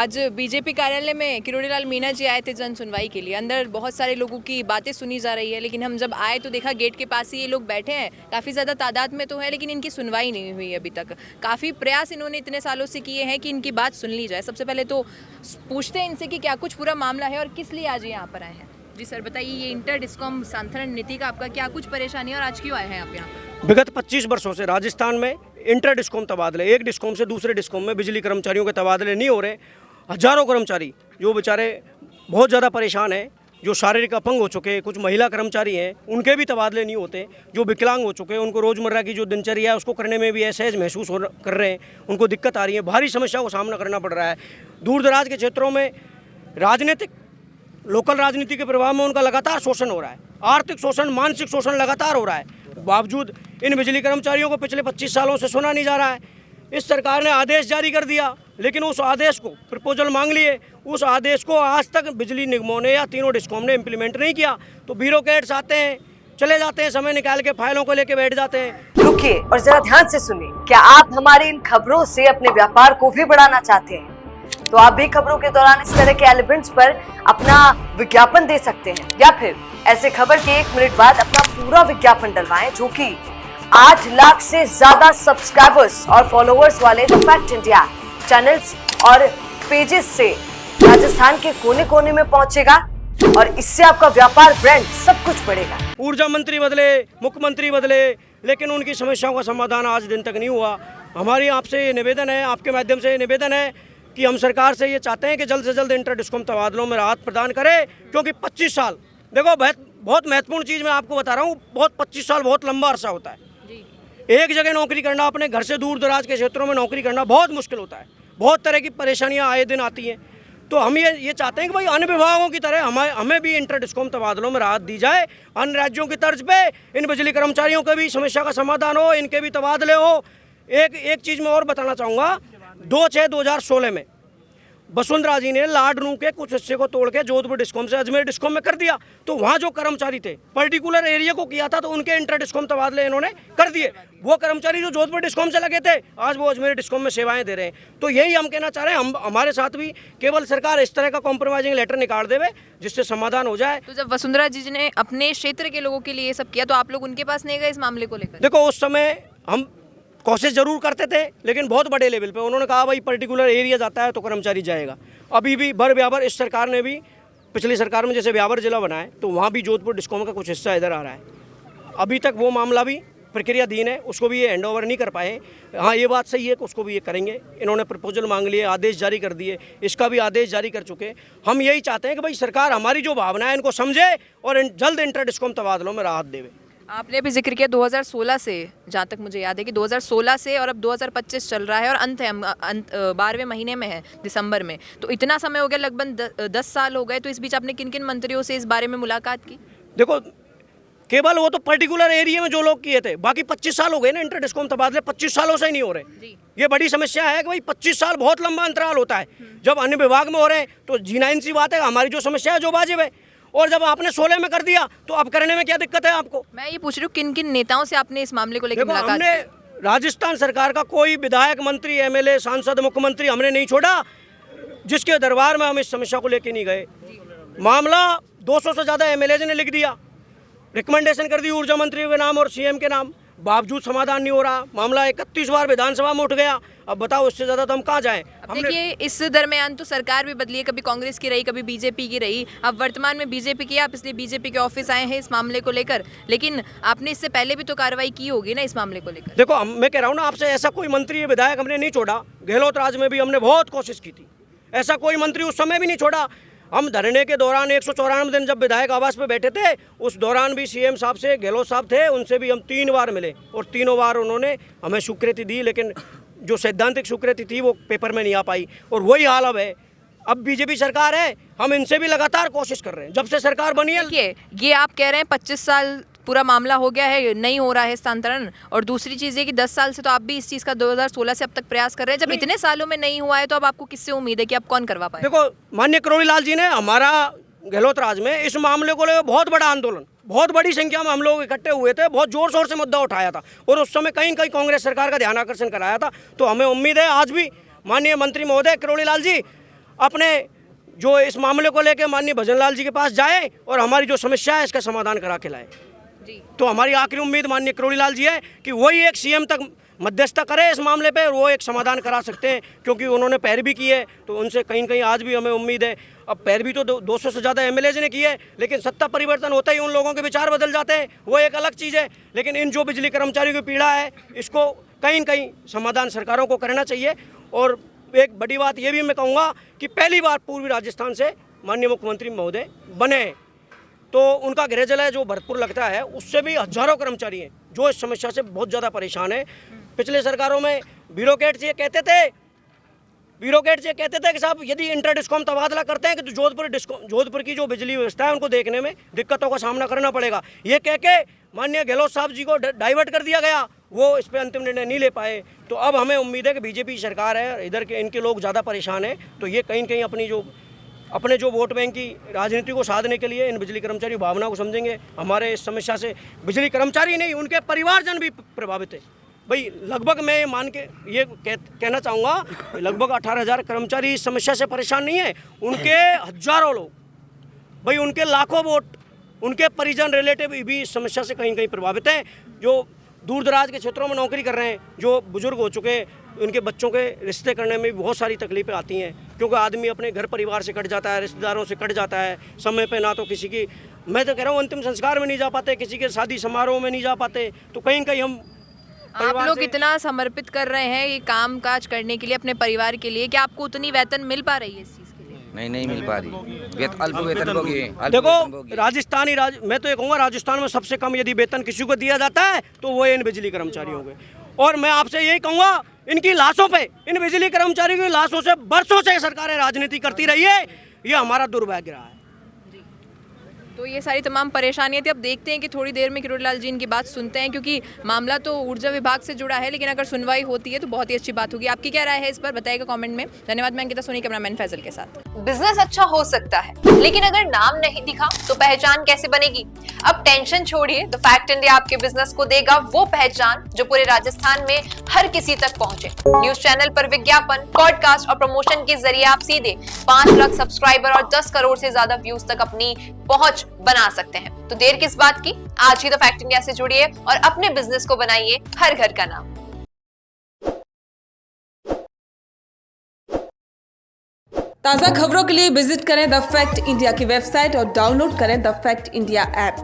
आज बीजेपी कार्यालय में किरोड़ीलाल मीणा जी आए थे जन सुनवाई के लिए। अंदर बहुत सारे लोगों की बातें सुनी जा रही है, लेकिन हम जब आए तो देखा गेट के पास ही ये लोग बैठे हैं। काफ़ी ज़्यादा तादाद में तो है, लेकिन इनकी सुनवाई नहीं हुई अभी तक। काफ़ी प्रयास इन्होंने इतने सालों से किए हैं कि इनकी बात सुन ली जाए। सबसे पहले तो पूछते हैं इनसे कि क्या कुछ पूरा मामला है और किस लिए आज यहाँ पर आए हैं। जी सर बताइए, ये इंटर डिस्कॉम सांथरण नीति का आपका क्या कुछ परेशानी है और आज क्यों आए हैं आप यहाँ पर? विगत 25 वर्षों से राजस्थान में इंटर डिस्कॉम तबादले, एक डिस्कॉम से दूसरे डिस्कॉम में बिजली कर्मचारियों के तबादले नहीं हो रहे। हजारों कर्मचारी जो बेचारे बहुत ज़्यादा परेशान हैं, जो शारीरिक अपंग हो चुके, कुछ महिला कर्मचारी हैं, उनके भी तबादले नहीं होते। जो विकलांग हो चुके हैं, उनको रोज़मर्रा की जो दिनचर्या है उसको करने में भी असहज महसूस कर रहे हैं, उनको दिक्कत आ रही है, भारी समस्याओं का सामना करना पड़ रहा है। दूर दराज के क्षेत्रों में राजनीतिक लोकल राजनीति के प्रभाव में उनका लगातार शोषण हो रहा है, आर्थिक शोषण, मानसिक शोषण लगातार हो रहा है। बावजूद इन बिजली कर्मचारियों को पिछले 25 सालों से सुना नहीं जा रहा है। इस सरकार ने आदेश जारी कर दिया, लेकिन उस आदेश को प्रपोजल मांग लिए, उस आदेश को आज तक बिजली निगमों ने या तीनों डिस्कॉम ने इम्प्लीमेंट नहीं किया। तो ब्यूरोक्रेट्स आते हैं, चले जाते हैं, समय निकाल के फाइलों को लेके बैठ जाते हैं। रुकिए और जरा ध्यान से सुनिए। क्या आप हमारी इन खबरों से अपने व्यापार को भी बढ़ाना चाहते हैं? तो आप भी खबरों के दौरान इस तरह के एलिमेंट्स पर अपना विज्ञापन दे सकते हैं, या फिर ऐसे खबर के 1 मिनट बाद अपना पूरा विज्ञापन डलवाएं, जो कि 8 लाख से ज्यादा सब्सक्राइबर्स और फॉलोअर्स वाले द फैक्ट इंडिया चैनल्स और पेजेस से राजस्थान के कोने कोने में पहुंचेगा और इससे आपका व्यापार, ब्रांड सब कुछ बढ़ेगा। ऊर्जा मंत्री बदले, मुख्यमंत्री बदले, लेकिन उनकी समस्याओं का समाधान आज दिन तक नहीं हुआ। हमारी आपसे ये निवेदन है, आपके माध्यम से ये निवेदन है कि हम सरकार से ये चाहते हैं कि जल्द से जल्द इंटर डिस्कॉम तबादलों में राहत प्रदान करें, क्योंकि 25 साल, देखो बहुत महत्वपूर्ण चीज़ मैं आपको बता रहा हूँ, 25 साल बहुत लंबा अरसा होता है। एक जगह नौकरी करना, अपने घर से दूर दराज के क्षेत्रों में नौकरी करना बहुत मुश्किल होता है। बहुत तरह की परेशानियां आए दिन आती हैं। तो हम ये चाहते हैं कि भाई अन्य विभागों की तरह हमें भी इंटर डिस्कॉम तबादलों में राहत दी जाए। अन्य राज्यों की तर्ज पे इन बिजली कर्मचारियों के भी समस्या का समाधान हो, इनके भी तबादले हो। एक चीज़ मैं और बताना चाहूँगा, 2/6/2016 में वसुंधरा जी ने लाडनू के कुछ हिस्से को तोड़ के जोधपुर डिस्कॉम से अजमेर डिस्कॉम में कर दिया। तो वहाँ जो कर्मचारी थे, पर्टिकुलर एरिया को किया था, तो उनके इंटर डिस्कॉम तबादले इन्होंने कर दिए। वो कर्मचारी जो जोधपुर डिस्कॉम से लगे थे, आज वो अजमेर डिस्कॉम में सेवाएं दे रहे हैं। तो यही हम कहना चाह रहे हैं, हमारे साथ भी केवल सरकार इस तरह का कॉम्प्रोमाइजिंग लेटर निकाल देवे जिससे समाधान हो जाए। तो जब वसुंधरा जी ने अपने क्षेत्र के लोगों के लिए सब किया, तो आप लोग उनके पास नहीं गए इस मामले को लेकर? देखो, उस समय हम कोशिश जरूर करते थे, लेकिन बहुत बड़े लेवल पे उन्होंने कहा भाई पर्टिकुलर एरिया जाता है तो कर्मचारी जाएगा। अभी भी भर ब्यावर इस सरकार ने भी, पिछली सरकार में जैसे ब्यावर जिला बनाए, तो वहाँ भी जोधपुर डिस्कॉम का कुछ हिस्सा इधर आ रहा है। अभी तक वो मामला भी प्रक्रियाधीन है, उसको भी ये हैंड ओवर नहीं कर पाए। हाँ, ये बात सही है कि उसको भी ये करेंगे। इन्होंने प्रपोजल मांग लिए, आदेश जारी कर दिए, इसका भी आदेश जारी कर चुके। हम यही चाहते हैं कि भाई सरकार हमारी जो भावना है इनको समझे और जल्द इंटर डिस्कॉम तबादलों में राहत देवे। आपने भी जिक्र किया 2016 से, जहाँ तक मुझे याद है कि 2016 से और अब 2025 चल रहा है और अंत है, 12वें महीने में है, दिसंबर में। तो इतना समय हो गया, लगभग 10 साल हो गए। तो इस बीच आपने किन किन मंत्रियों से इस बारे में मुलाकात की? देखो, केवल वो तो पर्टिकुलर एरिया में जो लोग किए थे, बाकी 25 साल हो गए ना इंटर डिस्कॉम तबादले, 25 सालों से ही नहीं हो रहे। ये बड़ी समस्या है कि भाई 25 साल बहुत लंबा अंतराल होता है। जब अन्य विभाग में हो रहे हैं तो जीनाइन सी बात है, हमारी जो समस्या है जो वाजिब है। और जब आपने 16 में कर दिया तो अब करने में क्या दिक्कत है आपको? मैं ये पूछ रही हूँ, किन किन नेताओं से आपने इस मामले को लेकर मुलाकात हमने राजस्थान सरकार का कोई विधायक, मंत्री, एमएलए, सांसद, मुख्यमंत्री हमने नहीं छोड़ा जिसके दरबार में हम इस समस्या को लेकर नहीं गए। मामला 200 से ज़्यादा एमएलए ने लिख दिया, रिकमेंडेशन कर दी ऊर्जा मंत्री के नाम और सीएम के नाम, बावजूद समाधान नहीं हो रहा। मामला 31 बार विधानसभा में उठ गया। अब बताओ, इससे ज़्यादा तो हम कहाँ जाएं? देखिए, इस दरमियान तो सरकार भी बदली है, कभी कांग्रेस की रही, कभी बीजेपी की रही। अब वर्तमान में बीजेपी की, आप इसलिए बीजेपी के ऑफिस आए हैं इस मामले को लेकर, लेकिन आपने इससे पहले भी तो कार्रवाई की होगी ना इस मामले को लेकर। देखो, मैं कह रहा हूँ ना आपसे, ऐसा कोई मंत्री या विधायक हमने नहीं छोड़ा। गहलोत राज में भी हमने बहुत कोशिश की थी, ऐसा कोई मंत्री उस समय भी नहीं छोड़ा। हम धरने के दौरान 194 दिन जब विधायक आवास पे बैठे थे, उस दौरान भी सीएम साहब से, गहलोत साहब थे, उनसे भी हम 3 बार मिले और तीनों बार उन्होंने हमें स्वीकृति दी, लेकिन जो सैद्धांतिक स्वीकृति थी वो पेपर में नहीं आ पाई। और वही हाल अब है। अब बीजेपी सरकार है, हम इनसे भी लगातार कोशिश कर रहे हैं जब से सरकार बनी है। देखिए, ये आप कह रहे हैं 25 साल पूरा मामला हो गया है, नहीं हो रहा है स्थानांतरण, और दूसरी चीज़ ये कि 10 साल से तो आप भी इस चीज़ का 2016 से अब तक प्रयास कर रहे हैं। जब इतने सालों में नहीं हुआ है तो अब आपको किससे उम्मीद है कि अब कौन करवा पाए? देखो, माननीय किरोड़ीलाल जी ने हमारा गहलोत राज में इस मामले को लेकर बहुत बड़ा आंदोलन, बहुत बड़ी संख्या में हम लोग इकट्ठे हुए थे, बहुत जोर शोर से मुद्दा उठाया था और उस समय कहीं कहीं कांग्रेस सरकार का ध्यान आकर्षण कराया था। तो हमें उम्मीद है आज भी माननीय मंत्री महोदय किरोड़ीलाल जी अपने जो इस मामले को लेकर माननीय भजनलाल जी के पास जाए और हमारी जो समस्या है इसका समाधान करा के लाए। जी। तो हमारी आखिरी उम्मीद माननीय किरोड़ी लाल जी है कि वही एक सीएम तक मध्यस्थता करे इस मामले पे और वो एक समाधान करा सकते हैं, क्योंकि उन्होंने पैरवी की है तो उनसे कहीं न कहीं आज भी हमें उम्मीद है। अब पैरवी तो 200 से ज़्यादा एमएलएज ने की है, लेकिन सत्ता परिवर्तन होता ही उन लोगों के विचार बदल जाते हैं, वो एक अलग चीज़ है। लेकिन इन जो बिजली कर्मचारियों की पीड़ा है इसको कहीं न कहीं समाधान सरकारों को करना चाहिए। और एक बड़ी बात ये भी मैं कहूँगा कि पहली बार पूर्वी राजस्थान से माननीय मुख्यमंत्री महोदय बने, तो उनका गृह जिला जो भरतपुर लगता है उससे भी हजारों कर्मचारी हैं जो इस समस्या से बहुत ज़्यादा परेशान है। पिछले सरकारों में ब्यूरोक्रेट्स ये कहते थे कि साहब यदि इंटर डिस्कॉम तबादला करते हैं कि तो जोधपुर की जो बिजली व्यवस्था है उनको देखने में दिक्कतों का सामना करना पड़ेगा। ये कह के माननीय गहलोत साहब जी को डाइवर्ट कर दिया गया, वो इस पर अंतिम निर्णय नहीं ले पाए। तो अब हमें उम्मीद है कि बीजेपी सरकार है, इधर के इनके लोग ज़्यादा परेशान हैं, तो ये कहीं न कहीं अपने जो वोट बैंक की राजनीति को साधने के लिए इन बिजली कर्मचारी भावना को समझेंगे। हमारे इस समस्या से बिजली कर्मचारी नहीं उनके परिवारजन भी प्रभावित है। भाई लगभग मैं मान के ये कहना चाहूँगा लगभग 18,000 कर्मचारी इस समस्या से परेशान नहीं है, उनके हजारों लोग, भाई उनके लाखों वोट, उनके परिजन रिलेटिव भी इस समस्या से कहीं कहीं प्रभावित हैं, जो दूर दराज के क्षेत्रों में नौकरी कर रहे हैं, जो बुजुर्ग हो चुके हैं, उनके बच्चों के रिश्ते करने में भी बहुत सारी तकलीफें आती हैं, क्योंकि आदमी अपने घर परिवार से कट जाता है, रिश्तेदारों से कट जाता है समय पे, ना तो किसी की, मैं तो कह रहा हूँ अंतिम संस्कार में नहीं जा पाते, किसी के शादी समारोह में नहीं जा पाते। तो कहीं कहीं हम आप लोग इतना समर्पित कर रहे हैं ये काम काज करने के लिए अपने परिवार के लिए, कि आपको उतनी वेतन मिल पा रही है इस चीज़ के लिए? नहीं मिल पा रही, अल्प वेतन भोगी। देखो मैं तो ये कहूँगा राजस्थान में सबसे कम यदि वेतन किसी को दिया जाता है तो वो इन बिजली कर्मचारियों के। और मैं आपसे यही कहूँगा इनकी लाशों पे, इन बिजली कर्मचारियों की लाशों से बरसों से सरकारें राजनीति करती रही है, ये हमारा दुर्भाग्य रहा है। तो ये सारी तमाम परेशानियां थी। अब देखते हैं कि थोड़ी देर में किरोड़ी लाल जी इनकी बात सुनते हैं, क्योंकि मामला तो ऊर्जा विभाग से जुड़ा है, लेकिन अगर सुनवाई होती है तो बहुत ही अच्छी बात होगी। आपकी क्या राय है इस पर बताइएगा कमेंट में। धन्यवाद। मैं अंकिता सोनी, कैमरामैन फैजल के साथ। बिजनेस अच्छा हो सकता है, लेकिन अगर नाम नहीं दिखा तो पहचान कैसे बनेगी? अब टेंशन छोड़िए, द फैक्ट इंडिया आपके बिजनेस को देगा वो पहचान जो पूरे राजस्थान में हर किसी तक पहुंचे। न्यूज चैनल पर विज्ञापन, पॉडकास्ट और प्रमोशन के जरिए आप सीधे 5 लाख सब्सक्राइबर और 10 करोड़ से ज्यादा व्यूज तक अपनी पहुंच बना सकते हैं। तो देर किस बात की, आज ही द फैक्ट इंडिया से जुड़िए और अपने बिजनेस को बनाइए हर घर का नाम। ताज़ा खबरों के लिए विजिट करें द फैक्ट इंडिया की वेबसाइट और डाउनलोड करें द फैक्ट इंडिया ऐप।